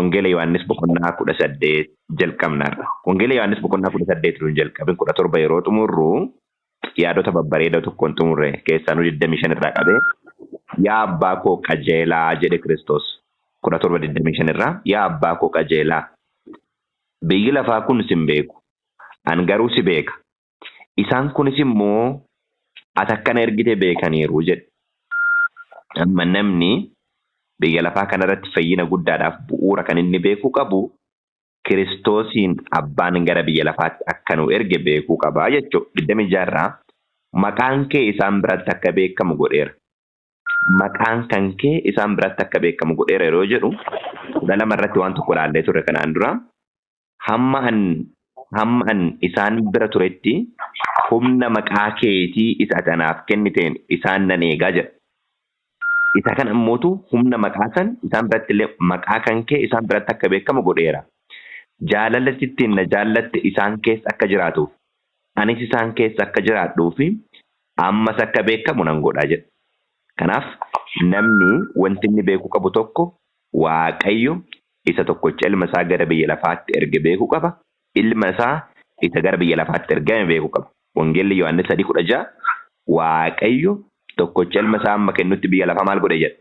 Wangeela Yohaannis boqonnaa 18 jalqabnarra. Wangeela Yohaannis boqonnaa 18 nuun jalqabin 17 yeroo xumurru yaadota babbareedaa tokkoon xumurre keessaa nu 25 irraa qabee yaa abbaa koo qajeelaa jedhe Kiristoos 17:25 irraa yaa abbaa koo qajeelaa biyyi lafaa kun sin beeku an garuu si beeka isaan kunis immoo ati akkana ergite beekaniiru jedhe. Amma namni biyya lafaa kanarratti fayyina guddaadhaaf bu'uura kan inni beekuu qabu Kiristoosiin abbaan gara biyya lafaatti akka nu erge beekuu qabaa jechuudha. 26 irraa maqaan kee isaan biratti akka beekamu godheera. Maqaan kan kee isaan biratti akka beekamu godheera yeroo jedhu 12 irratti waan tokko ilaallee turre kanaan dura hamma an isaan bira turetti humna maqaa keetii isa anaaf kenniteen isaan nan eegaa jedha. Isa kan ammootu humna maqaa san isaan biratti illee maqaa kan kee isaan biratti akka beekamu godheera. Jaalalatti ittiin na jaallatte isaan keessa akka jiraatuuf anis isaan keessa akka jiraadhuufi ammas akka beekamu nan godha jedha. Kanaaf namni wanti inni beekuu qabu tokko Waaqayyo isa tokkocha ilma isaa gara biyya lafaatti erge beekuu qaba. Ilma isaa isa gara biyya lafaatti ergame beekuu qaba. Wangeelli Yohaannis 3:16 Waaqayyo tokkocha ilma isaa amma kennutti biyya lafaa maal godhe jedha?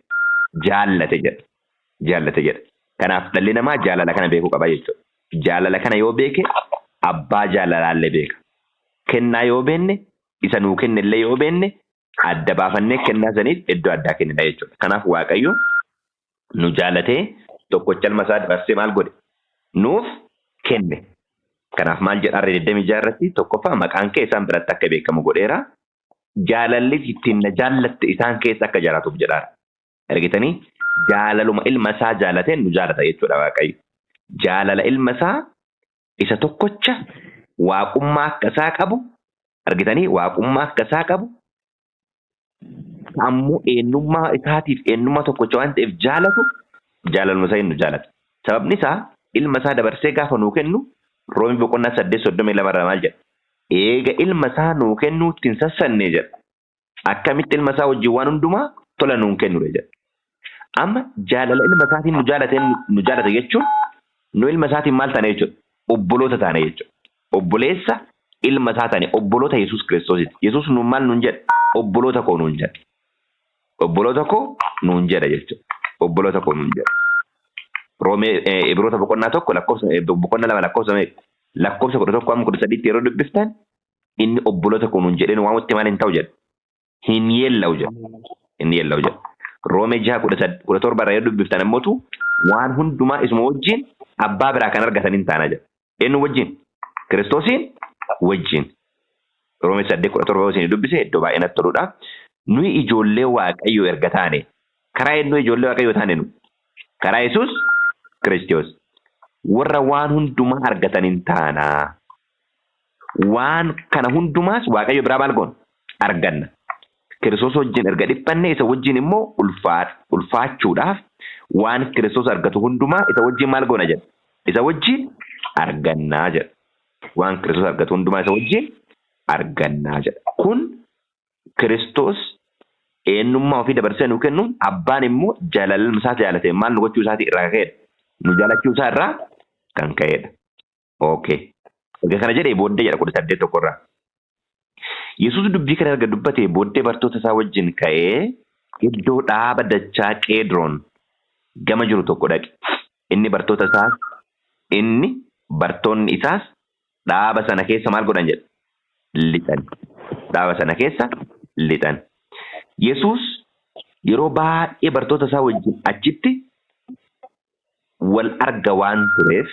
Jaallate jedha. Kanaaf dhalli namaa jaalala kana beekuu qaba jechuudha. Jaalala kana yoo beeke abbaa jaalalaallee beeka. Kennaa yoo beenne isa nuu kennellee yoo beenne adda baafannee kennaa saniif iddoo addaa kennina jechuudha. Kanaaf Waaqayyo nu jaalatee tokkocha ilma isaa dabarsee maal godhe? Nuuf kenne. Kanaaf maal jedharre 26 irratti tokkoffaa maqaan kee isaan biratti akka beekamu godheera. Jaalalli ittiin na jaallatte isaan keessa akka jiraatuuf jedhaara. Argitanii jaalaluma ilma isaa jaalateen nu jaalata jechuudha Waaqayyo. Jaalala ilma isaa isa tokkocha waaqummaa akka isaa qabu argitanii waaqummaa akka isaa qabu ammoo eenyummaa isaatiif eenyummaa tokkocha waan ta'eef jaalatu jaalaluma isaa nu jaalata. Sababni isaa ilma isaa dabarsee gaafa nuu kennu Roomii boqonnaa 8:32 irraa maal jedha? Eega ilma isaa nuu kennuutti hin sassanne jedha. Akkamitti ilma isaa wajjin waan hundumaa tola nuun kennudha jedha. Amma jaalala ilma isaatiin nu jaalata jechuun nu ilma isaatiin maal taane jechuudha? Obboloota taane jechuudha. Obboleessa ilma isaa taane obboloota Yesuus Kiristoosiiti. Yesuus nuun maal nuun jedha? Obboloota koo nuun jedha. Obboloota koo nuun jedha jechuudha. Obboloota koo nuun jedha. Roomee Ibroota boqonnaa 1 boqonnaa 2 lakkoofsa 11-13 yeroo dubbiftan inni obboloota koo nuun jedheen waan itti maal hin ta'u jedha. Hin yeella'u jedha. Roomee 6:17 irraa yoo dubbiftan ammootu waan hundumaa isuma wajjin abbaa biraa kan argatan hin taana jedha. Eenyu wajjin? Kiristoosiin wajjin. Roomee 8:17 isin dubbise iddoo baay'ee natti toludha. Nuyi ijoollee Waaqayyoo erga taane karaa eenyu ijoollee Waaqayyoo taane nu? Karaa Yesuus Kiristoos. Warra waan hundumaa argatan hin taana. Waan kana hundumaas Waaqayyo biraa maal goona? Arganna. Kiristoos wajjin erga dhiphanne isa wajjin immoo ulfaachuudhaaf waan Kiristoos argatu hundumaa isa wajjin maal goona jedha? Isa wajjin argannaa jedha. Waan Kiristoos argatu hundumaa isa wajjin argannaa jedha. Kun Kiristoos eenyummaa ofii dabarsee nu kennuun abbaan immoo jaalala ilma isaa jaalatee maal nu gochuu isaatii irraa ka'edha. Nu jaalachuu isaa irraa kan ka'edha. Okay. Egaa kana jedhee booddee jedha 18 irraa. Yesuus dubbii kana erga dubbatee booddee bartoota isaa wajjin ka'ee iddoo dhaaba dachaa Qeedroon gama jiru tokko dhaqe. Inni bartoonni isaas dhaaba sana keessa maal godhan jedha? Lixan. Dhaaba sana keessa lixan. Yesuus yeroo baay'ee bartoota isaa wajjin achitti wal arga waan tureef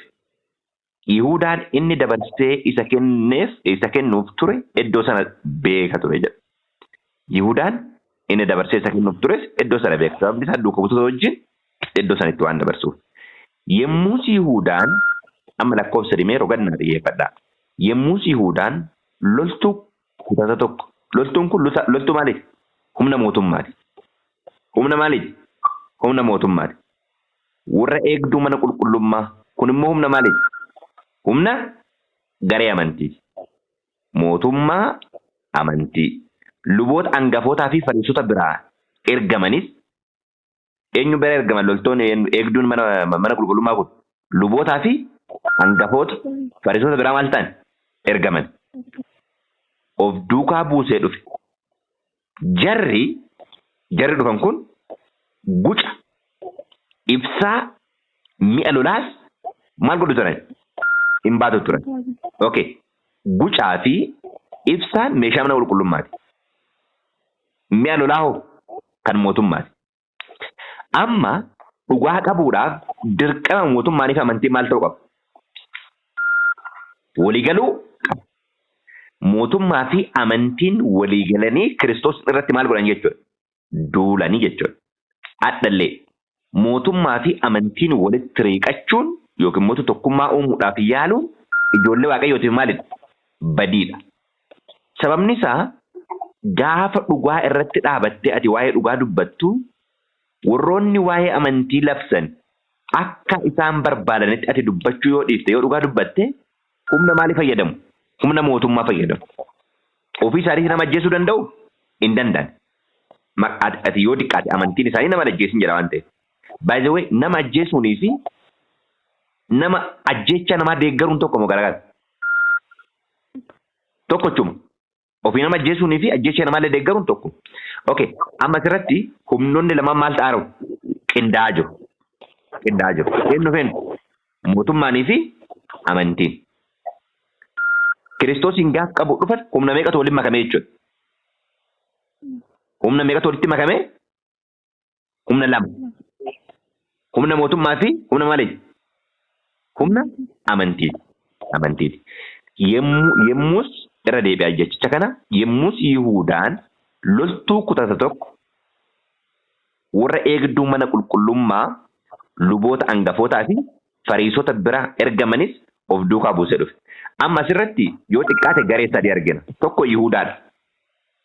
Yihuudaan inni dabarsee isa kennuuf ture iddoo sana beeka ture jedha. Yihuudaan inni dabarsee isa kennuuf tures iddoo sana beeka. Sababni isaa duuka buutota wajjin iddoo sanatti waan dabarsuuf. Yemmuus Yihuudaan amma lakkoofsa dhimee rogannaa xiyyeeffadha. Yemmuus Yihuudaan loltuu kutata tokko. Loltuun kun loltuu maaliiti? Humna mootummaati. Humna maaliiti? Humna mootummaati. Warra eegduu mana qulqullummaa kun immoo humna maaliiti? Humna garee amantii. Mootummaa amantii. Luboota hangafootaa fi fariisota biraa ergamanis eenyu bira ergaman loltoonni eegduun mana qulqullummaa kun lubootaa fi hangafoota fariisota biraa maal ta'an ergaman. Of duukaa buusee dhufe. Jarri dhufan kun guca ibsaa mi'a lolaas maal godhu turan? Hin baatu turan. Okay. Gucaa fi ibsaan meeshaa mana qulqullummaati. Mi'a lolaa hoo kan mootummaati. Amma dhugaa qabuudhaaf dirqama mootummaanii fi amantii maal ta'uu qaba? Waliigaluu qaba. Mootummaa fi amantiin waliigalanii Kiristoos irratti maal godhan jechuudha? Duulanii jechuudha. Addallee mootummaa fi amantiin walitti riiqachuun yookiin immoo tokkummaa uumuudhaaf yaaluun ijoollee waaqayyootiif maalidha? Badiidha. Sababni isaa gaafa dhugaa irratti dhaabattee ati waa'ee dhugaa dubbattu warroonni waa'ee amantii labsan akka isaan barbaadanitti ati dubbachuu yoo dhiifte yoo dhugaa dubbatte humna maalii fayyadamu? Humna mootummaa fayyadamu. Ofii isaanii nama ajjeesuu danda'u? Hin danda'an. Ati yoo xiqqaate amantiin isaanii nama ajjeesin jedha waan ta'eef. By the way, nama ajjeesuunii fi nama ajjeecha namaa deeggaruun tokko moo garagara? Tokko chuma. Ofii nama ajjeesuunii fi ajjeecha namaallee deeggaruun tokko. Okay, amma asirratti humnoonni lamaan maal ta'aa jiru? Qindaa'aa jiru. Qindaa'aa jiru. Eenyu feennu? Mootummaanii fi amantiin. Kiristoosiin gaaf qabu dhufan humna meeqatu waliin makame jechuudha? Humna meeqatu walitti makame? Humna lama. Humna mootummaa fi humna maali? Humna amantiiti. Amantiiti. Yemmus irra deebi'aa jechicha kana yemmus Yihuudaan loltuu kutata tokko warra eegduu mana qulqullummaa luboota hangafootaa fi fariisota bira ergamanis of duukaa buusee dhufe. Amma asirratti yoo xiqqaate garee sadii argina. Tokko Yihuudaadha.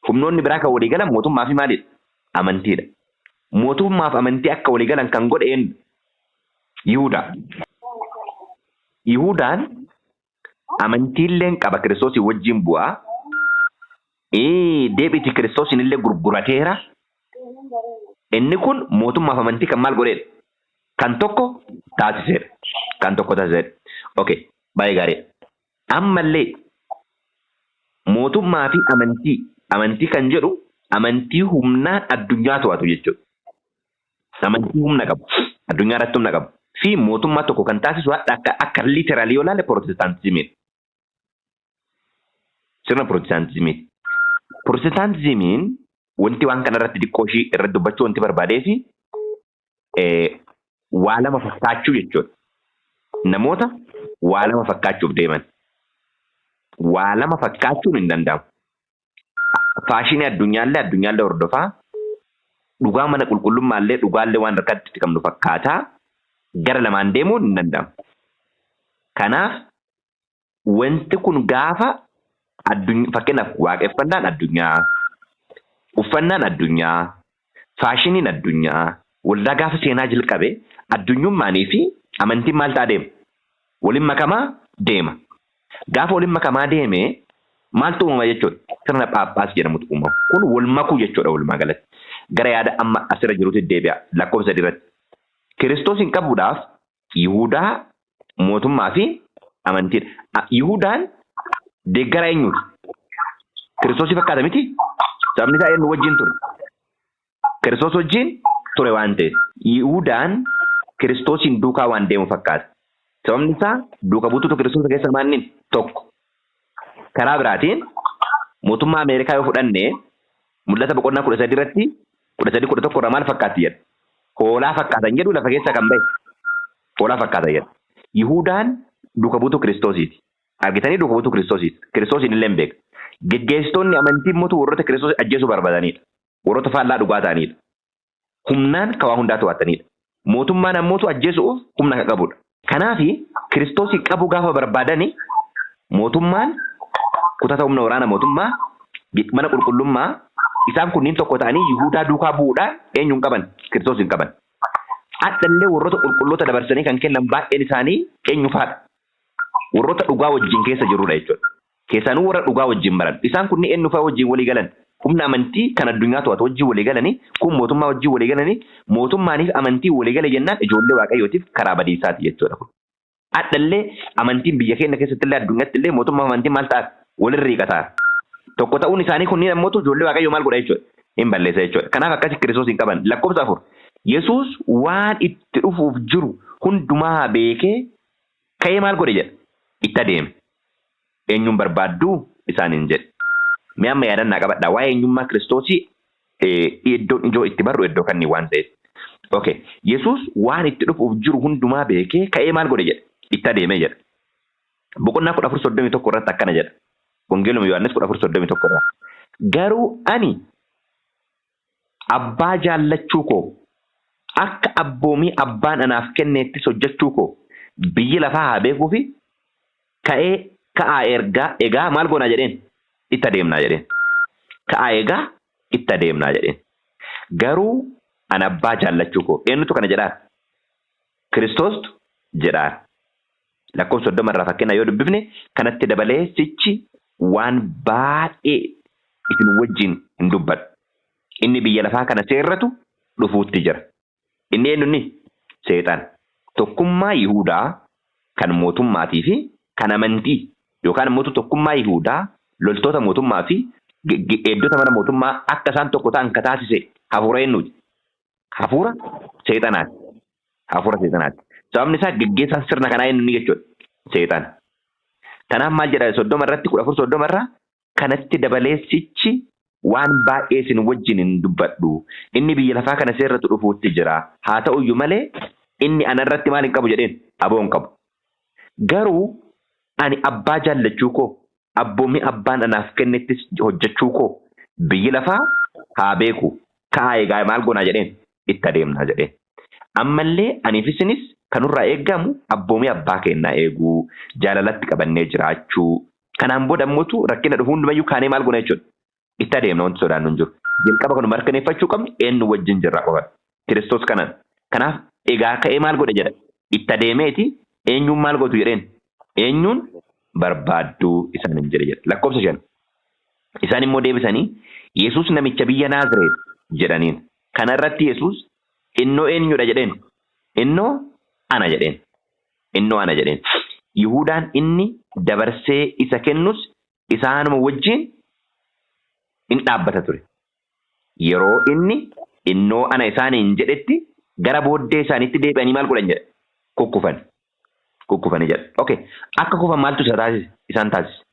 Humnoonni biraa kan walii galan mootummaa fi maalidha? Amantiidha. Mootummaa fi amantii akka walii galan kan godhe eenyu? Yihuudaa. Yihuudaan amantiilleen qaba Kiristoosii wajjin bu'aa. Deebiti Kiristoosiin illee gurgurateera. Inni kun mootummaa fi amantii kan maal godheedha? Kan tokko taasiseera. Kan tokko taasiseera. Okay, baay'ee gaarii. Ammallee mootummaa fi amantii kan jedhu amantii humnaan addunyaa to'atu jechuudha. Amantii humna qabu. Addunyaa irratti humna qabu. Fi mootummaa tokko kan taasisu akka literaalii yoo ilaalle Pirotestaantiizimiidha. Sirna Pirotestaantiizimiiti. Pirotestaantiizimiin wanti waan kana irratti xiqqoo ishii irratti dubbachuu wanti barbaadee fi waa lama fakkaachuu jechuudha. Namoota waa lama fakkaachuuf deeman. Waa lama fakkaachuun hin danda'amu. Faashinii addunyaallee hordofaa. Dhugaa mana qulqullummaallee dhugaallee waan harkatti itti qabnu fakkaataa. Gara lamaan deemuun hin danda'amu. Kanaaf wanti kun gaafa fakkeenyaaf waaqeffannaan addunyaa, uffannaan addunyaa, faashiniin addunyaa, waldaa gaafa seenaa jalqabe addunyummaanii fi amantiin maal ta'a deema? Waliin makamaa deema. Gaafa waliin makamaa deeme maaltu uumama jechuudha? Sirna Phaaphaas jedhamutu uumama. Kun wal makuu jechuudha walumaa galatti. Gara yaada amma asirra jirutti deebi'a lakkoofsa irratti. Kiristoosiin qabuudhaaf Yihuudaa mootummaa fi amantiidha. Yihuudaan deeggara eenyuuti? Kiristoosii fakkaata miti? Sababni isaa eenyu wajjin ture? Kiristoos wajjin ture waan ta'eef. Yihuudaan Kiristoosiin duukaa waan deemu fakkaata. Sababni isaa duuka buutuutu Kiristoos keessa maannin tokko. Karaa biraatiin mootummaa Ameerikaa yoo fudhanne mul'ata boqonnaa 13 irratti 13 irraa maal fakkaatti jedha? Hoolaa fakkaatan jedhu lafa keessa kan bahe. Hoolaa fakkaatan jedha. Yihuudaan duuka buutuu Kiristoosiiti. Argitanii duuka buutuu Kiristoosiiti. Kiristoosiin illee hin beeku. Geggeessitoonni amantii mootuu warroota Kiristoos ajjeesuu barbaadanidha. Warroota faallaa dhugaa ta'anidha. Humnaan kawaa hundaa to'atanidha. Mootummaan ammootu ajjeesuuf humna kan qabudha. Kanaafi Kiristoosii qabu gaafa barbaadani mootummaan kutata humna waraana mootummaa mana qulqullummaa isaan kunniin tokko ta'anii Yihuudaa duukaa bu'uudhaan eenyuun qaban? Kiristoosiin qaban. Addallee warroota qulqulloota dabarsanii kan kennan baay'een isaanii eenyu faadha? Warroota dhugaa wajjin keessa jirudha jechuudha. Keessaanuu warra dhugaa wajjin baran. Isaan kunniin eenyu fa'aa wajjin walii galan? Humna amantii kan addunyaa to'atu wajjin walii galanii kun mootummaa wajjin walii galanii mootummaaniif amantii walii gale jennaan ijoollee waaqayyootiif karaa badiisaati jechuudha. Adallee amantiin biyya keenya keessatti illee addunyaatti illee mootummaa amantiin maal ta'a walirra hiiqataa. Tokko ta'uun isaanii kunniin ammoo ijoollee waaqayyoo maal godha jechuudha. Hin balleessa jechuudha. Kanaaf akkasi Kiristoos hin qaban. Lakkoofsa 4. Yesuus waan itti dhufuuf jiru hundumaa beekee ka'ee maal godhe jedha. Itti adeeme. Eenyuun barbaadduu isaaniin jedhe. Mee amma yaadannaa qabadhaa waa'ee eenyummaa Kiristoosii iddoo ijoo itti barru iddoo kanneen waan ta'eef. Okay. Yesuus waan itti dhufuuf jiru hundumaa beekee ka'ee maal godhe jedha. Itti adeemee jedha. Boqonnaa 14:31 irratti akkana jedha. Wangeeluma Yohaannis 14:31 irraa. Garuu ani abbaa jaallachuu koo akka abboomii abbaan anaaf kenneettis hojjechuu koo biyyi lafaa haa beekuu fi ka'aa egaa maal goonaa jedheen itti adeemnaa jedheen. Ka'aa egaa itti adeemnaa jedheen. Garuu ani abbaa jaallachuu koo eenyutu kana jedhaa? Kiristoostu jedhaa. Lakkoofsa 30 irraa fakkeenya yoo dubbifne kanatti dabalee sichi waan baay'ee isin wajjin hin dubbadhu. Inni biyya lafaa kana seerratu dhufuutti jira. Inni eenyunni? Seexan. Tokkummaa Yihuudaa kan mootummaatii fi kan amantii yookaan immoo tokkummaa Yihuudaa loltoota mootummaa fi eeddota mana mootummaa akka isaan tokko ta'an ka taasise hafuura eenyuuti? Hafuura seexanaati. Hafuura seexanaati. Sababni isaa geggeessaan sirna kanaa eenyunni jechuudha. Seexan. Kanaaf maal jedha 30 irratti 14:30 irraa kanatti dabalee sichi waan baay'ee isin wajjin hin dubbadhu. Inni biyya lafaa kana seerratu dhufuutti jira. Haa ta'uyyuu malee inni anarratti maal hin qabu jedheen aboo hin qabu. Garuu ani abbaa jaallachuu koo abboomii abbaan anaaf kennettis hojjechuu koo biyyi lafaa haa beeku. Ka'aa egaa maal goonaa jedheen itti adeemnaa jedheen. Ammallee aniif isinis kanurraa eeggamu abboomii abbaa kennaa eeguu jaalalatti qabannee jiraachuu. Kanaan booda immoo rakkina dhufu hundumayyuu kaanee maal goona jechuudha. Itti adeemna wanti sodaannu hin jiru. Jalqaba kanuma mirkaneeffachuu qabnu eenyu wajjin jirra qofa. Kiristoos kanaan. Kanaaf egaa ka'ee maal godhe jedha. Itti adeemeeti eenyuun maal gootu jedheen. Eenyuun barbaadduu isaan hin jedhe jedha. Lakkoofsa 5. Isaan immoo deebisanii Yesuus namicha biyya Naazireet jedhaniin. Kana irratti Yesuus innoo eenyudha jedheen. Innoo ana jedheen. Innoo ana jedheen. Yihuudaan inni dabarsee isa kennus isaanuma wajjin in dhaabbata ture. Yeroo inni innoo ana isaaniin jedhetti gara booddee isaaniitti deebi'anii maal godhan jedha. Kukkufan. Kukkufanii jedha. Okay. Akka kufan maaltu isaan taasise?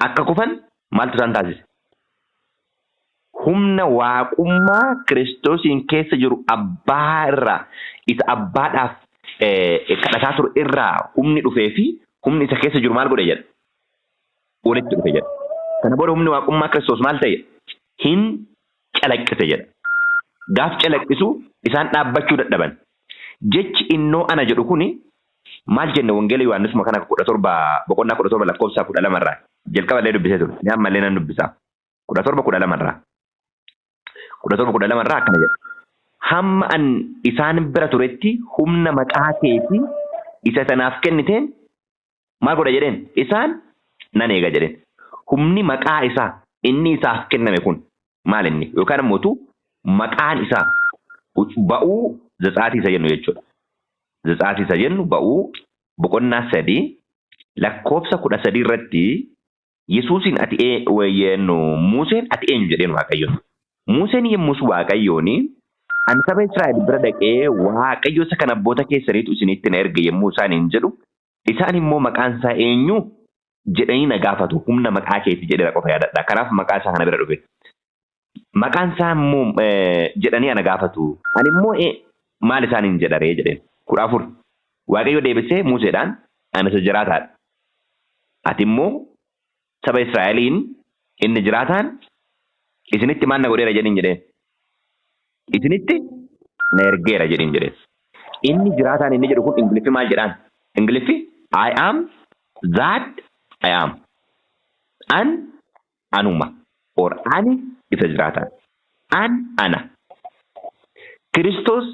Akka kufan maaltu isaan taasise? Humna waaqummaa Kiristoosiin keessa jiru abbaa irraa isa abbaadhaaf kadhataa ture irraa humni dhufee fi humni isa keessa jiru maal godhe jedha. Walitti dhufe jedha. Kana booda humni waaqummaa Kiristoos maal ta'e? Hin calaqqise jedha. Gaaf calaqqisu isaan dhaabbachuu dadhaban. Jechi innoo ana jedhu kuni maal jenne wangeela Yohaannis kana 17 boqonnaa 17 lakkoofsa 12 irraa jalqaba illee dubbisee ture. Ni ammallee nan dubbisaa. 17:12 irraa. 17:12 irraa akkana jedha. Hamma an isaan bira turetti humna maqaa keetii isa sanaaf kenniteen maal godha jedheen? Isaan nan eega jedheen. Humni maqaa isaa inni isaaf kenname kun maal inni? Yookaan immoo maqaan isaa ba'uu zatsaatii isa jennu jechuudha. Zatsaatii isa jennu ba'uu boqonnaa 3 lakkoofsa 13 irratti Yesuusin ati Museen ati eenyu jedheen Waaqayyoon. Museen yemmus Waaqayyooni ani saba Israa'el bira dhaqee Waaqayyo isa kan abboota keessaniitu isinitti na erge yemmuu isaaniin jedhu isaan immoo maqaan isaa eenyu jedhanii na gaafatu. Humna maqaa keetii jedhee qofa yaadadha. Kanaaf maqaa isaa kana bira dhufe. Maqaan isaa immoo jedhanii ana gaafatu. Ani immoo maal isaaniin jedharee jedheen. 14. Waaqayyo deebisee Museedhaan ani isa jiraataadha. Ati immoo saba Israa'eliin inni jiraataan isinitti maal na godheera jedhin jedheen. Isinitti na ergeera jedhin jedheen. Inni jiraataan inni jedhu kun Ingiliffi maal jedhaan? Ingiliffi I am that I am. Anuma or ani isa jiraataan. Ana. Kiristoos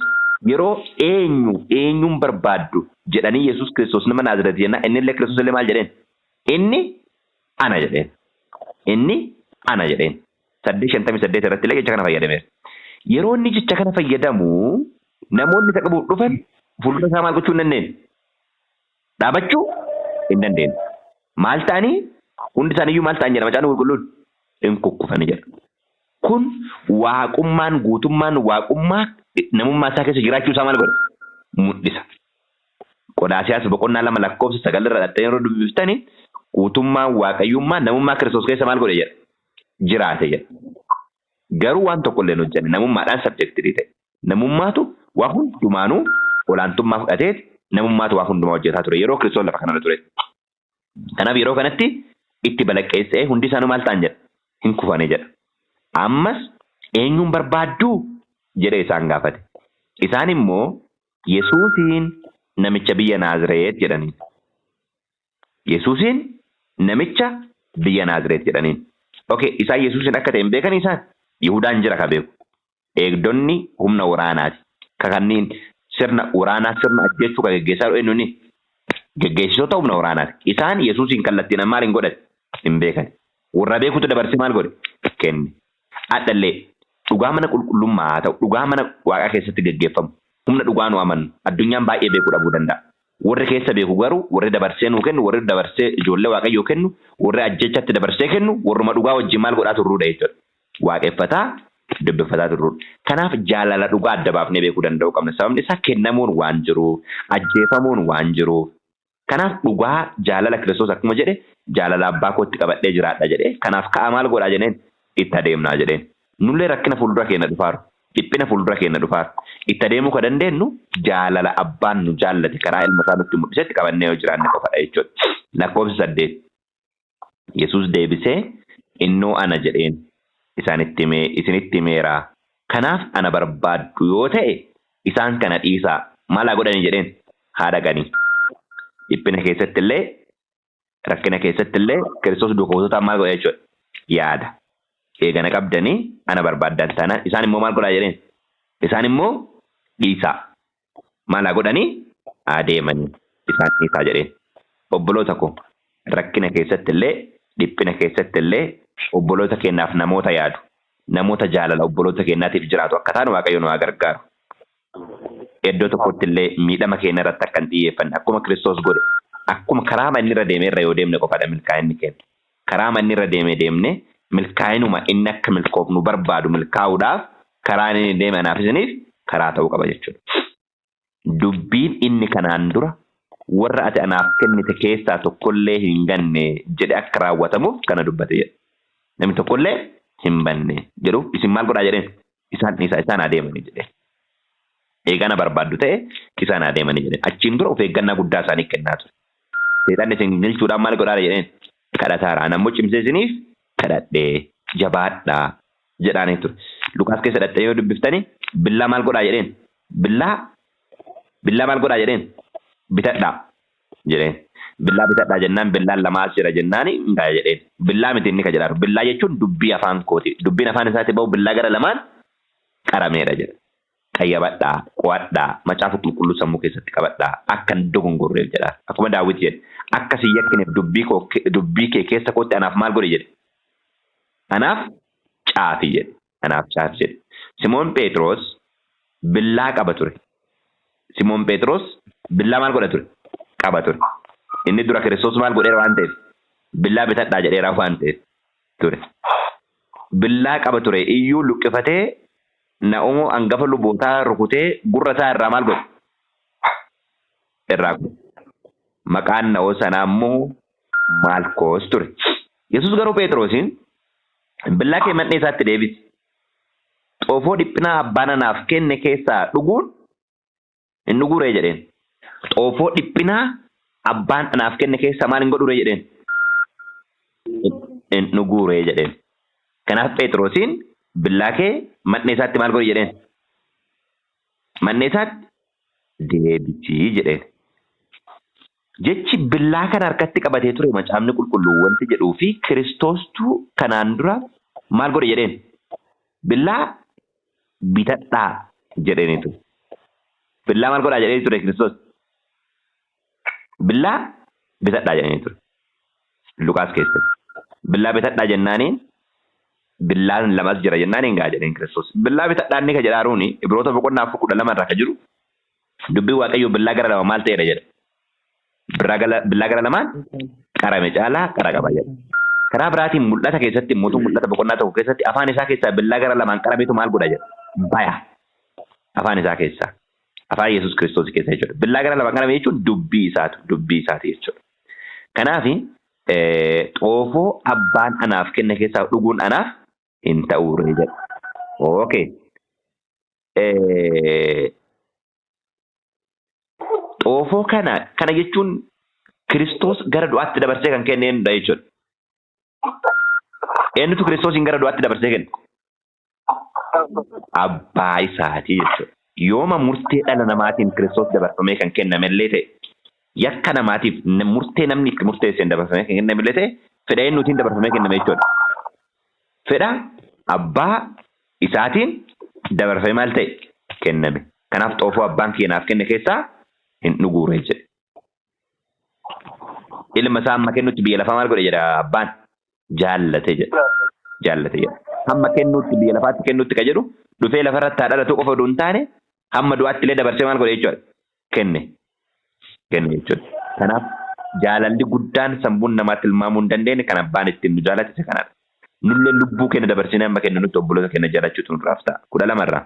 yeroo eenyuun barbaaddu jedhanii Yesuus Kiristoos nama Naazireet jenna inni illee Kiristoos illee maal jedheen? Inni ana jedheen. Inni ana jedheen. 8:58 irratti illee jecha kana fayyadameera. Yeroo inni jecha kana fayyadamu namoonni isa qabuuf dhufan fuuldura isaa maal gochuu hin dandeenye? dhaabachuu hin dandeenye. Maal ta'anii hundi isaaniiyyuu maal ta'an jedha macaan qulqulluun hin kukkufani jedha. Kun waaqummaan guutummaan waaqummaa namummaa isaa keessa jiraachuu isaa maal godha? Mul'isa. Qodaasiyaas boqonnaa 2:9 irra dhattanii yeroo dubbiftanii guutummaan waaqayyummaa namummaa Kiristoos keessa maal godhe jedha? Jiraate jedha. Garuu waan tokko illee hin hojjenne namummaadhaan sabjektirii ta'e. Namummaatu waa hundumaanuu olaantummaa fudhatee namummaatu waa hundumaa hojjetaa ture yeroo Kiristoos lafa kanarra ture. Kanaaf yeroo kanatti itti balaqqeessee hundi isaanii maal ta'an jedha? Hin kufane jedha. Ammas eenyuun barbaadduu jedhee isaan gaafate. Isaan immoo Yesuusiin namicha biyya Naazreet jedhaniin. Yesuusiin namicha biyya Naazreet jedhaniin. Okay, isaan Yesuusiin akka ta'e hin beekan isaan Yihudaan jira ka beeku. Eegdonni humna waraanaati. Kakanniin sirna waraanaa sirna ajjeechuu ka geggeessaa jiru eenyuuni? Geggeessitoota humna waraanaati. Isaan Yesuusiin kallattiin maal hin godhate? Hin beekan. Warra beekutu dabarsee maal godhe? Kenne. Adhallee dhugaa mana qulqullummaa haa ta'u dhugaa mana waaqaa keessatti geggeeffamu humna dhugaa nu amannu addunyaan baay'ee beekuu dhabuu danda'a. Warri keessa beeku garuu warri dabarsee nuu kennu warri dabarsee ijoollee waaqayyoo kennu warri ajjechatti dabarsee kennu warruma dhugaa wajjin maal godhaa turruudha jechuudha. Waaqeffataa dubbifataa turruudha. Kanaaf jaalala dhugaa adda baafnee beekuu danda'uu qabna. Sababni isaa kennamuun waan jiruuf ajjeefamuun waan jiruuf. Kanaaf dhugaa jaalala Kiristoos akkuma jedhe jaalala abbaa kootti qabadhee jiraadha jedhe. Kanaaf ka'a maal godhaa jedheen itti adeemnaa jedheen. Nullee rakkina fuuldura keenya dhufaaru. Dhiphina fuuldura keenya dhufaaru. Itti adeemuu kan dandeenyu jaalala abbaan nu jaallate karaa ilma isaa nutti mul'isetti qabannee yoo jiraanne qofadha jechuudha. Lakkoofsa 8. Yesuus deebisee innoo ana jedheen isinitti himeeraa. Kanaaf ana barbaaddu yoo ta'e isaan kana dhiisaa maal godhanii jedheen haa dhaqanii. Dhiphina keessatti illee rakkina keessatti illee Kiristoos duukaa buutotaan maal godha jechuudha? Yaada. Eegana qabdanii ana barbaaddan taanaan isaan immoo maal godhaa jedheen? Isaan immoo dhiisaa. Maal godhanii? Adeemanii isaan dhiisaa jedheen. Obboloota koo rakkina keessatti illee dhiphina keessatti illee obboloota keenyaaf namoota yaadu. Namoota jaalala obboloota keenyaatiif jiraatu akka taanu Waaqayyo nu haa gargaaru. Iddoo tokkotti illee miidhama keenya irratti akka hin xiyyeeffanne akkuma Kiristoos godhe akkuma karaa manni irra deemee irra yoo deemne qofaadha milkaa'inni keenya. Karaa manni irra deemne milkaa'inuma inni akka milkoofnu barbaadu milkaa'uudhaaf karaa inni deeme anaaf isiniif karaa ta'uu qaba jechuudha. Dubbiin inni kanaan dura warra ati anaaf kennite keessaa tokkollee hin ganne jedhe akka raawwatamuuf kana dubbate jedha. Namni tokkollee hin banne jedhuuf isin maal godhaa jedheen? Isaan adeemanii jedheen. Eegana barbaaddu ta'e isaan adeemanii jedheen. Achiin dura of eeggannaa guddaa isaanii kennaa ture. Seexanni isin galchuudhaan maal godhaa jedheen? Kadhataara. Nammoo cimsee isiniif kadhadhee jabaadhaa jedhaanii ture. Lukaas keessa dhattee yoo dubbiftanii billaa maal godhaa jedheen? Billaa maal godhaa jedheen? Bitadhaa jedheen. Billaa bitadhaa jennaan billaan lamaas jira jennaani hingaa jedheen. Billaa miti inni ka jedhaa. Billaa jechuun dubbii afaan kooti. Dubbiin afaan isaatti bahu billaa gara lamaan qarameedha jedha. Qayyabadhaa, qo'adhaa, macaafa qulqulluu sammuu keessatti qabadhaa akka hin dogongorreef jedha. Akkuma Daawit jedhe akka si yakkineef dubbii kee keessa kootti anaaf maal godhe jedhe. Anaaf caafi jedhe. Anaaf caafi jedhe. Simoon Phexros billaa qaba ture. Simoon Phexros billaa maal godha ture? Qaba ture. Inni dura Kiristoos maal godheera waan ta'eef billaa bitadhaa jedheera waan ta'eef ture. Billaa qaba ture iyyuu luqqifatee na'umoo hangafa lubootaa rukutee gurra isaa irraa maal godhe? Irraa godhe. Maqaan na'oo sanaa immoo Maalkoos ture. Yesuus garuu Phexrosiin billaa kee man'ee isaatti deebisi. Xoofoo dhiphinaa abbaan anaaf kenne keessaa dhuguun hin dhuguree jedheen. Xoofoo dhiphinaa abbaan anaaf kenne keessaa maal hin godhure jedheen? Hin dhuguree jedheen. Kanaaf Phexrosiin billaa kee man'ee isaatti maal godhi jedheen? Man'ee isaatti deebisii jedheen. Jechi billaa kana harkatti qabatee ture macaafni qulqulluu wanti jedhuu fi Kiristoostu kanaan dura maal godhe jedheen? Billaa bitadhaa jedheniitu. Billaa maal godhaa jedhee ture Kiristoos? Billaa bitadhaa jedhanii ture. Lukaas keessatti. Billaa bitadhaa jennaaniin billaan lamas jira jennaaniin gaa jedheen Kiristoos. Billaa bitadhaa inni ka jedhaaruuni Ibroota boqonnaa 12 irraa ka jiru dubbii Waaqayyoo billaa gara lama maal ta'edha jedha. billaa gara lamaan qarame caalaa qara qaba jedha. Karaa biraatiin mul'ata keessatti immoo mul'ata boqonnaa tokko keessatti afaan isaa keessaa billaa gara lamaan qarameetu maal godha jedha. Baya afaan isaa keessaa afaan Yesuus Kiristoos keessa jechuudha. Billaa gara lamaan qarame jechuun dubbii isaati jechuudha. Kanaaf xoofoo abbaan anaaf kenne keessaa dhuguun anaaf hin ta'uure jedha. Okay. Xoofoo kana jechuun Kiristoos gara du'aatti dabarsee kan kenne eenyudha jechuudha. Eenyutu Kiristoosiin gara du'aatti dabarsee kenne? Abbaa isaati jechuudha. Yooma murtee dhala namaatiin Kiristoos dabarfamee kan kennamellee ta'e yakka namaatiif murtee namni murteesseen dabarfamee kan kennamellee ta'e fedha eenyuutiin dabarfamee kenname jechuudha. Fedha abbaa isaatiin dabarfamee maal ta'e kenname. Kanaaf xoofoo abbaan keenyaaf kenne keessaa hin dhuguure jedhe. Ilma isaa amma kennutti biyya lafaa maal godhe jedha abbaan? Jaallate jedha. Hamma kennutti biyya lafaatti kennutti ka jedhu dhufee lafarratti haadhalatu qofa oduu hin taane hamma du'aatti illee dabarsee maal godhe jechuudha. Kenne jechuudha. Kanaaf jaalalli guddaan sammuun namaatti tilmaamuu hin dandeenye kan abbaan ittiin nu jaallate isa kanadha. Nullee lubbuu keenya dabarsinee amma kenna nutti obboloota keenya jaalachuutu nurraaf ta'a.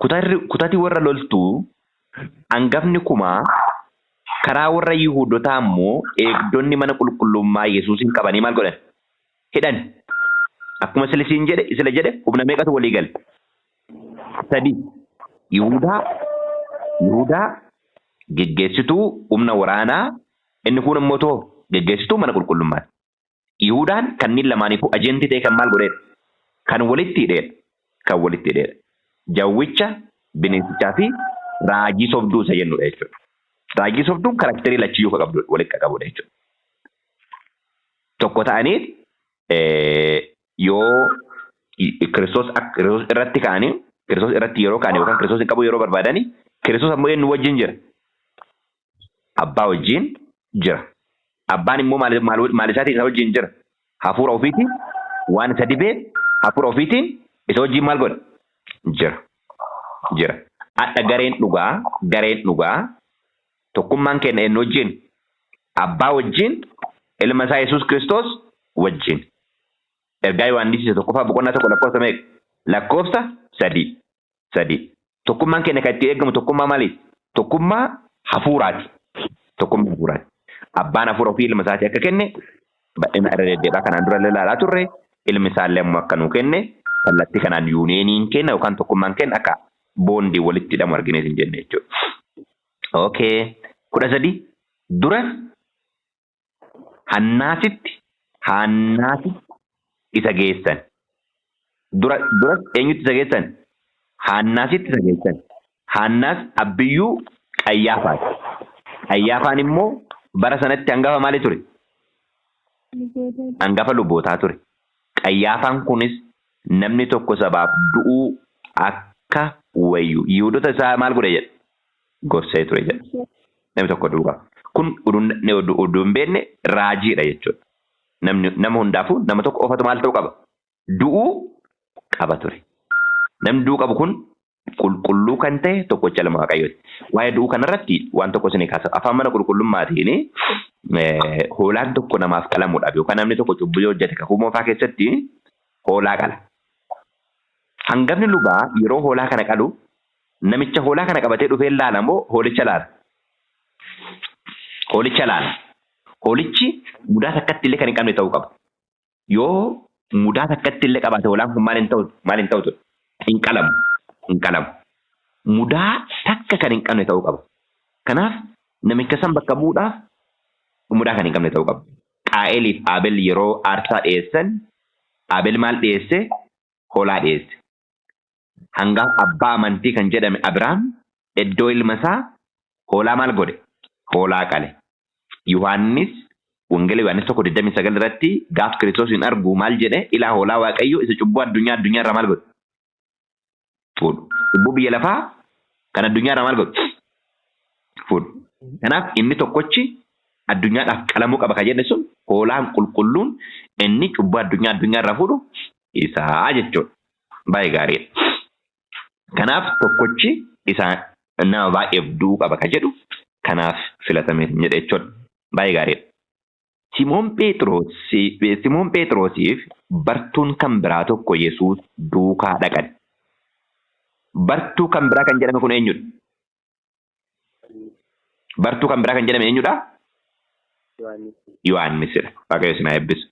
12 kutatii warra loltuu hangafni kumaa karaa warra Yihuudotaa ammoo eegdonni mana qulqullummaa Yesuusin qabanii maal godhan? Hidhan. Akkuma isla jedhe humna meeqatu walii gale? 3. Yihuudaa geggeessituu humna waraanaa inni kun immoo too geggeessituu mana qulqullummaa. Yihuudaan kanneen lamaaniifuu ajentii ta'e kan maal godheedha? Kan walitti hidheedha. Jawwicha, bineensichaa fi raajii sobduu isa jennudha jechuudha. Raajii sobduun karakterii lachiyyuu kan qabdu walitti qabudha jechuudha. Tokko ta'anii yoo Kiristoos irratti ka'anii Kiristoos irratti yeroo ka'anii yookaan Kiristoos hin qabu yeroo barbaadanii Kiristoos ammoo eenyu wajjin jira? Abbaa wajjin jira. Abbaan immoo maal isaatiin isa wajjin jira? Hafuura ofiitiin waan isa dibee hafuura ofiitiin isa wajjin maal godha? Jira. Adda gareen dhugaa tokkummaan keenya eenyu wajjin? Abbaa wajjin ilma isaa Yesuus Kiristoos wajjin. Ergaa Yohaannis 1:1 lakkoofsa 3. Tokkummaan keenya kan itti eegamu tokkummaa maali? Tokkummaa hafuuraati. Abbaan hafuura ofii ilma isaatii akka kenne badhina irra deddeebi'aa kanaan dura ilaalaa turre ilmi isaallee ammoo akka nuu kenne kallattii kanaan yuuneeniin kenna yookaan tokkummaan kenna akka boondii walitti hidhamu arginee hin jenne jechuudha. Okay. 13 dura hannaasitti isa geessan. Dura eenyutti isa geessan? Hannaasitti isa geessan. Hannaas abbiyyuu Qayyaafaati. Qayyaafaan immoo bara sanatti hangafa maali ture? Hangafa lubbootaa ture. Qayyaafaan kunis namni tokko sabaaf du'uu akka wayyu Yihuudoota isaa maal godhe jedha? Gorsee ture jedha. Namni tokko du'uu qaba. Kun oduu hin beekne raajiidha jechuudha. Nama hundaafuu nama tokko ofatu maal ta'uu qaba? Du'uu qaba ture. Namni du'uu qabu kun qulqulluu kan ta'e tokkocha lama Waaqayyooti. Waa'ee du'uu kanarratti waan tokko isin kaasa. Afaan mana qulqullummaatiin hoolaan tokko namaaf qalamuudhaaf yookaan namni tokko cubbuu hojjete kakuu moofaa keessatti hoolaa qala. Hangafni lubaa yeroo hoolaa kana qalu namicha hoolaa kana qabatee dhufee laala moo hoolicha laala? Hoolichi mudaa takkatti illee kan hin qabne ta'uu qaba. Yoo mudaa takkatti illee qabaate hoolaan kun maal hin ta'u? Hin qalamu. Mudaa takka kan hin qabne ta'uu qaba. Kanaaf namicha san bakka bu'uudhaaf mudaa kan hin qabne ta'uu qaba. Qaa'eliif Abel yeroo aarsaa dhiyeessan Abel maal dhiyeesse? Hoolaa dhiyeesse. Hangaaf abbaa amantii kan jedhame Abiraam iddoo ilma isaa hoolaa maal godhe? Hoolaa qale. Yohaannis Wangeela Yohaannis 1:29 irratti gaaf Kiristoos hin argu maal jedhe? Ilaa hoolaa Waaqayyoo isa cubbuu addunyaa irraa maal godhe? Fuudhu. Cubbuu biyya lafaa kan addunyaa irraa maal godhe? Fuudhu. Kanaaf inni tokkochi addunyaadhaaf qalamuu qaba kan jedhe sun hoolaan qulqulluun inni cubbuu addunyaa irraa fuudhu isaa jechuudha. Baay'ee gaariidha. Kanaaf tokkochi isaa nama baay'eef du'uu qaba kan jedhu kanaaf filatame jedhe jechuudha. Baay'ee gaariidha. Simoon Phexrosiif bartuun kan biraa tokko Yesuus duukaa dhaqan. Bartuu kan biraa kan jedhame kun eenyudha? Bartuu kan biraa kan jedhame eenyudha? Yohaannisidha. Waaqayyo isin haa eebbisu.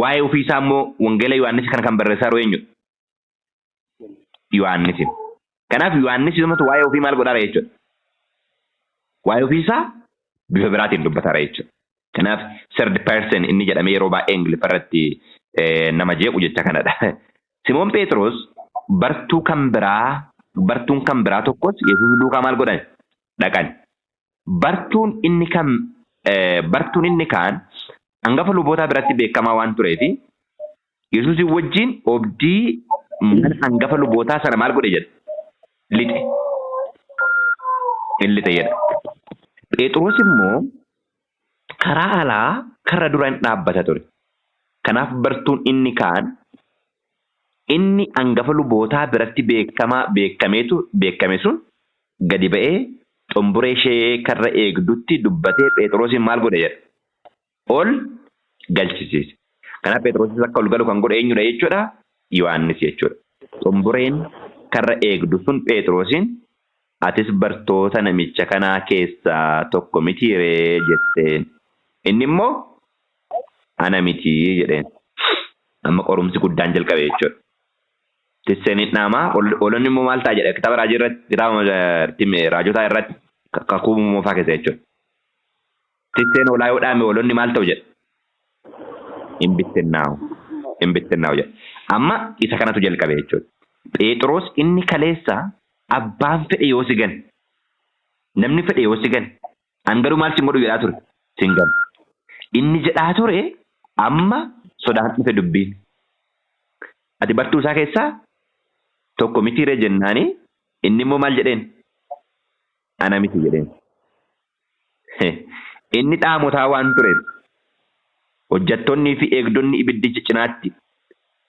Waa'ee ofiisaa immoo wangeela Yohaannis kana kan barreessaa jiru eenyudha? Yohaannisidha. Kanaaf Yohaannis yommuu waa'ee ofii maal godhaara jechuudha? Waa'ee ofiisaa bifa biraatiin dubbataara jechuudha. Kanaaf third person inni jedhamee yeroo baay'ee Ingiliffa irratti nama jeequ jecha kanadha. Simoon Phexros bartuun kan biraa tokkos Yesuus duukaa maal godhan? Dhaqan. Bartuun inni kaan hangafa lubootaa biratti beekamaa waan tureefi Yesuus wajjin obdii mana hangafa lubootaa sana maal godhe jedha? Lixe. Lixe jedha. Phexros immoo karaa alaa karra duraan dhaabbata ture. Kanaaf bartuun inni kaan inni hangafa lubootaa biratti beekame sun gadi ba'ee xomboree ishee karra eegdutti dubbatee Phexrosin maal godhe jedha? Ol galchisiise. Kanaaf Phexrosis akka ol galu kan godhe eenyudha jechuudha? Yohaannis jechuudha. Xomboreen karra eegdu sun Phexrosin atis bartoota namicha kanaa keessaa tokko mitiiree jetteen. Inni immoo ana mitii jedheen. Amma qorumsi guddaan jalqabe jechuudha. Tisseenii dhaamaa olonni immoo maal ta'a jedha? Kitaaba raajotaa irratti kakuu moofaa keessa jechuudha. Tisseen olaa yoo dhaame olonni maal ta'u jedha? Hin bittinnaa'u jedha. Amma isa kanatu jalqabe jechuudha. Phexros inni kaleessa abbaan fedhe yoo si gane, namni fedhe yoo si gane, hangaruu maal sin godhu jedhaa ture? Sin gane. Inni jedhaa ture amma sodaan dhufe dubbiin. Ati bartuu isaa keessaa tokko mitiiree jennaani inni immoo maal jedheen? Ana miti jedheen. Inni dhaamotaa waan tureef hojjettoonnii fi eegdonni ibiddicha cinaatti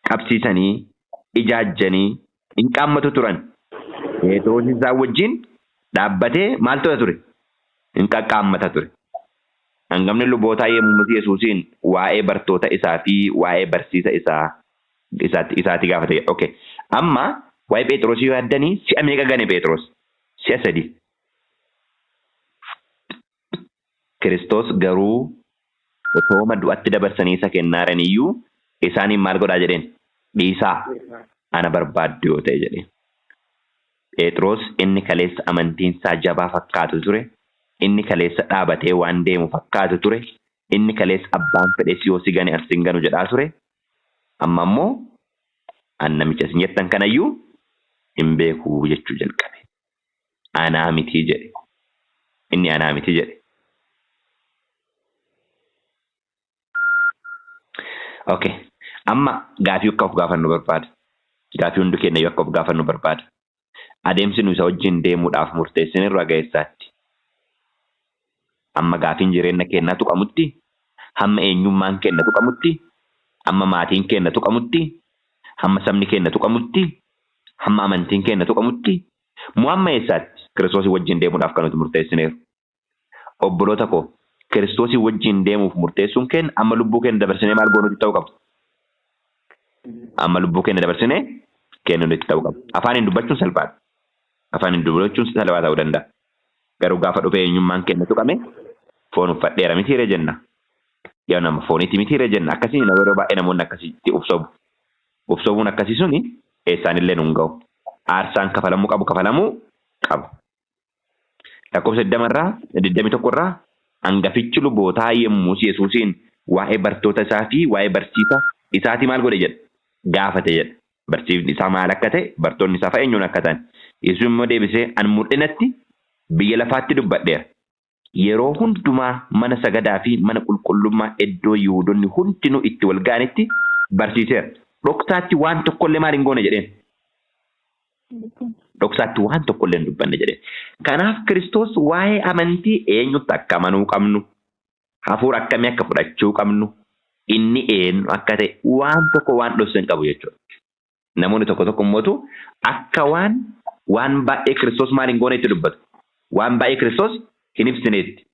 qabsiisanii ijaajjanii hin qaammatu turan. Phexros isaa wajjin dhaabbatee maal tola ture? Hin qaqqaammata ture. Hangafni lubootaa yemmuu Yesuusiin waa'ee bartoota isaa fi waa'ee barsiisa isaati gaafate. Okay. Amma waa'ee Phexros yoo yaaddanii si'a meeqa gane Phexros? Si'a 3. Kiristoos garuu otoo du'atti dabarsanii isa kennaaranii iyyuu isaaniin maal godhaa jedheen? Dhiisaa ana barbaaddu yoo ta'e jedheen. Phexros inni kaleessa amantiinsaa jabaa fakkaatu ture. Inni kaleessa dhaabatee waan deemu fakkaatu ture. Inni kaleessa abbaan fedhes yoo si gane as hin ganu jedhaa ture. Amma immoo an namicha isin jettan kanayyuu hin beekuu jechuu jalqabe. Anaa mitii jedhe. Inni anaa mitii jedhe. Okay. Amma gaafii akka of gaafannu barbaada. Gaafii hundi keenya akka of gaafannu barbaada. Adeemsi nu isa wajjin deemuudhaaf murteessine irraa ga'eessaatti. Amma gaafiin jireenya keenyaa tuqamutti, hamma eenyummaan keenya tuqamutti, hamma maatiin keenya tuqamutti, hamma sabni keenya tuqamutti, hamma amantiin keenya tuqamutti, moo amma eessaatti Kiristoosii wajjin deemuudhaaf kan nuti murteessineeru. Obboloota koo Kiristoosii wajjin deemuuf murteessuun keenya amma lubbuu keenya dabarsinee maal goonutti ta'uu qabu? Amma lubbuu keenya dabarsinee kennuutti ta'uu qabu. Afaaniin dubbachuun salphaadha. Afaaniin dubbachuun salphaa ta'uu danda'a. Garuu gaafa dhufee eenyummaan keenya tuqame foon uffadheera mitiiree jenna. Yaa nama foonitti mitiiree jenna. Akkasii yeroo baay'ee namoonni akkasitti ufsobu. Ufsobuun akkasii suni eessaanillee nun ga'u. Aarsaan kafalamuu qabu. Lakkoofsa 21 irraa hangafichi lubootaa yemmuu Yesuusiin waa'ee bartoota isaa fi waa'ee barsiisa isaatii maal godhe jedha? Gaafate jedha. Barsiifni isaa maal akka ta'e, bartoonni isaa eenyuun akka ta'an. Yesuus immoo deebisee an mul'inatti biyya lafaatti dubbadheera. Yeroo hundumaa mana sagadaa fi mana qulqullummaa iddoo Yihuudoonni hundinuu itti wal ga'anitti barsiiseera. Dhoksaatti waan tokkollee maal hin goone jedheen? Dhoksaatti waan tokkollee hin dubbanne jedheen. Kanaaf Kiristoos waa'ee amantii eenyutti akka amanuu qabnu, hafuura akkamii akka fudhachuu qabnu, inni eenyu akka ta'e waan tokko waan dhoksu hin qabu jechuudha. Namoonni tokko immoo akka waan baay'ee Kiristoos maal hin goone itti dubbatu. Waan baay'ee Kiristoos hin ibsineetti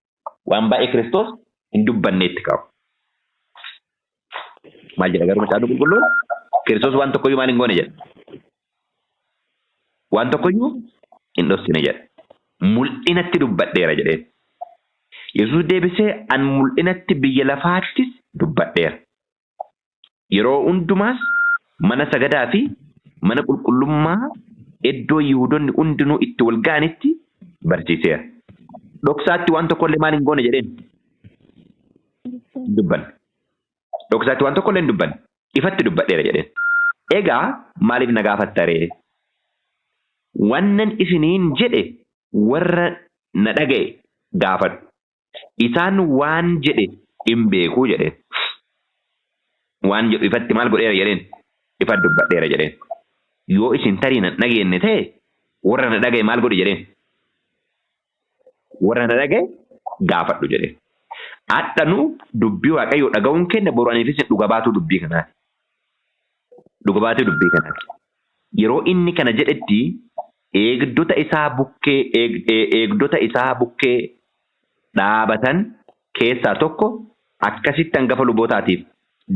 waan baay'ee Kiristoos hin dubbanneetti qabu. Maal jedha garuu Macaafa Qulqulluun Kiristoos waan tokkoyyuu maal hin goone jedha. Waan tokkoyyuu hin dhoksine jedha. Mul'inatti dubbadheera jedheen. Yesuus deebisee an mul'inatti biyya lafaattis dubbadheera. Yeroo hundumaas mana sagadaa fi mana qulqullummaa iddoo Yihuudoonni hundinuu itti wal ga'anitti barsiiseera. Dhoksaatti waan tokkollee maal hin goone jedheen. Dubban. Dhoksaatti waan tokkollee hin dubban. Ifatti dubbadheera jedheen. Egaa maaliif na gaafattaree? Wannan isiniin jedhe warra na dhaga'e gaafadhu. Isaan waan jedhe hin beekuu jedheen. Waan jedhu ifatti maal godheera jedheen. Ifatti dubbadheera jedheen. Yoo isin tarii na dhageenye ta'e warra na dhaga'e maal godhe jedheen. Warra na dhaga'e gaafadhu jedheen. Hadhanuu dubbii Waaqayyoo dhaga'uun keenya boru aniifis dhuga baatuu dubbii kanaati. Dhuga baatuu dubbii kanaati. Yeroo inni kana jedhetti eegdota isaa bukkee dhaabatan keessaa tokko akkasitti hangafa lubootaatiif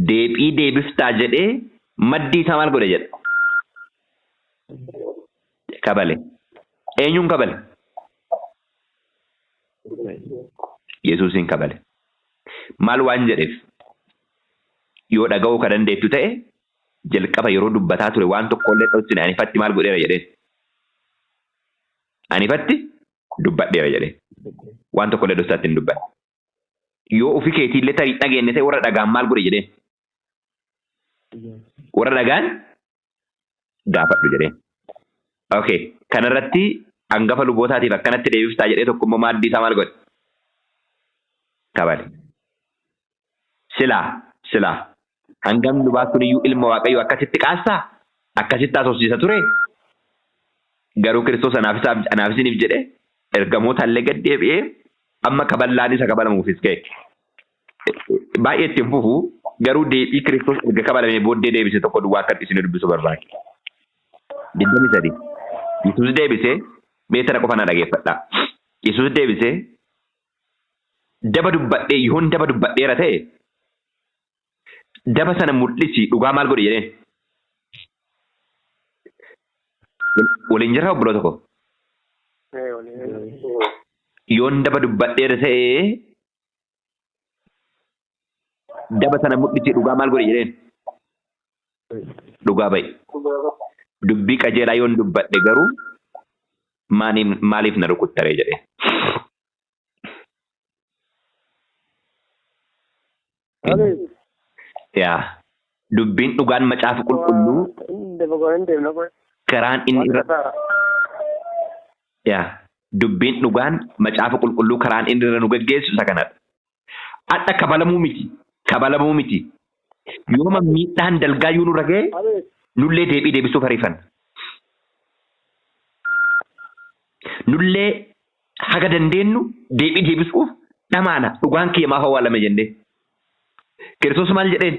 deebii deebiftaa jedhee maddii isaa maal godhe jedha. Kabale. Eenyuun kabale? Yesuusin kabale. Maal waan jedheef yoo dhaga'uu ka dandeettu ta'e jalqaba yeroo dubbataa ture waan tokkollee dhoksine anifatti maal godheera jedheen. Anifatti dubbadheera jedheen. Waan tokkollee dhoksaatti hin dubbanne. Yoo ofii keetiillee tarii dhageenye ta'e warra dhagaan maal godhe jedheen. Warra dhagaan gaafadhu jedheen. Okay. Kanarratti hangafa lubootaatiif akkanatti deebiftaa jedhee tokkummaa maaddii isaa maal godhe? Kabale. Silaa. Hangam lubaa suniyyuu ilma Waaqayyoo akkasitti qaassaa? Akkasitti haasofsiisa ture? Garuu Kiristoos anaafisiniif jedhe ergamoota illee gad deebi'ee amma kaballaan isa kabalamuufis ka'e. Baay'ee ittiin fufu garuu deebii Kiristoos erga kabalamee booddee deebise tokko duwwaa akka isin dubbisu barbaade. 23. Yesuus deebisee meetara qofa na dhageeffadhaa. Yesuus deebisee daba dubbadhee yoon daba dubbadheera ta'e daba sana mul'isi dhugaa maal godhe jedheen. Waliin jirraa obboloo tokko. Yoon daba dubbadheera ta'e daba sana mul'isi dhugaa maal godhe jedheen. Dhugaa ba'i. Dubbii qajeelaa yoon dubbadhe garuu maaliif na rukuttaree jedhee. Yaa dubbiin dhugaan macaafa qulqulluu karaan inni irra dubbiin dhugaan macaafa qulqulluu karaan inni irra nu geggeessu isa kanadha. Adda kabalamuu miti. Yooma miidhaan dalgaayyuu nurra ga'e nullee deebii deebisuuf ariifan. Nullee haga dandeenyu deebii deebisuuf dhamaana dhugaan kiyyamaa hawwaalame jennee. Kiristoos maal jedheen?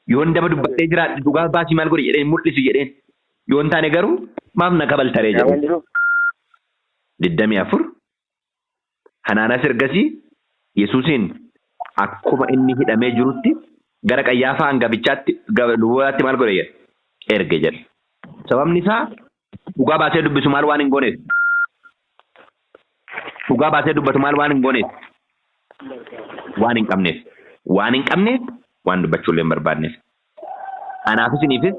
Yoon daba dubbadhee jiraadhe dhugaa baasii maal godhe jedheen mul'isi jedheen. Yoon taane garuu maaf na kabaltaree jedheen. 24. Hanaanas ergasii Yesuusin akkuma inni hidhamee jirutti gara Qayyaafaa hangafichaatti lubootatti maal godhe jedhe? Erge jedhe. Sababni isaa dhugaa baasee dubbisu maal waan hin gooneef? Dhugaa baasee dubbatu maal waan hin gooneef? Waan hin qabneef. Waan dubbachuullee hin barbaadneef. Anaaf isiniifis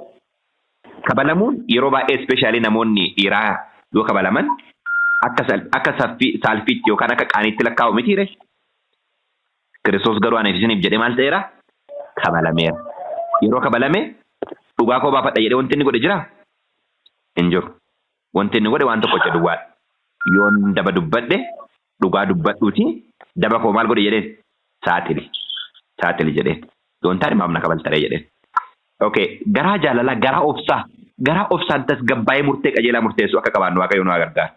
kabalamuun yeroo baay'ee ispeeshaalii namoonni dhiiraa yoo kabalaman akka saalfiitti yookaan akka qaaniitti lakkaa'u mitiire. Kiristoos garuu anaaf isiniif jedhee maal ta'eera? Kabalameera. Yeroo kabalame dhugaa koo baafadha jedhee wanti inni godhe jira? Hin jiru. Wanti inni godhe waan tokko duwwaadha. Yoon daba dubbadhe dhugaa dubbadhuuti daba koo maal godhe jedheen? Saaxili jedheen. Yoon taane maaf na kabaltaree jedheen. Okay. Garaa jaalalaa, garaa obsaan tasgabbaa'ee murtee qajeelaa murteessu akka qabaannu Waaqayyo nu gargaara.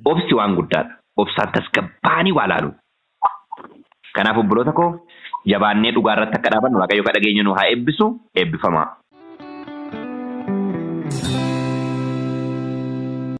Obsi waan guddaadha. Obsaan tasgabbaanii waa laalu. Kanaaf obboloota koo jabaannee dhugaa irratti akka dhaabannu Waaqayyo ka dhageenyu nu haa eebbisu. Eebbifamaa.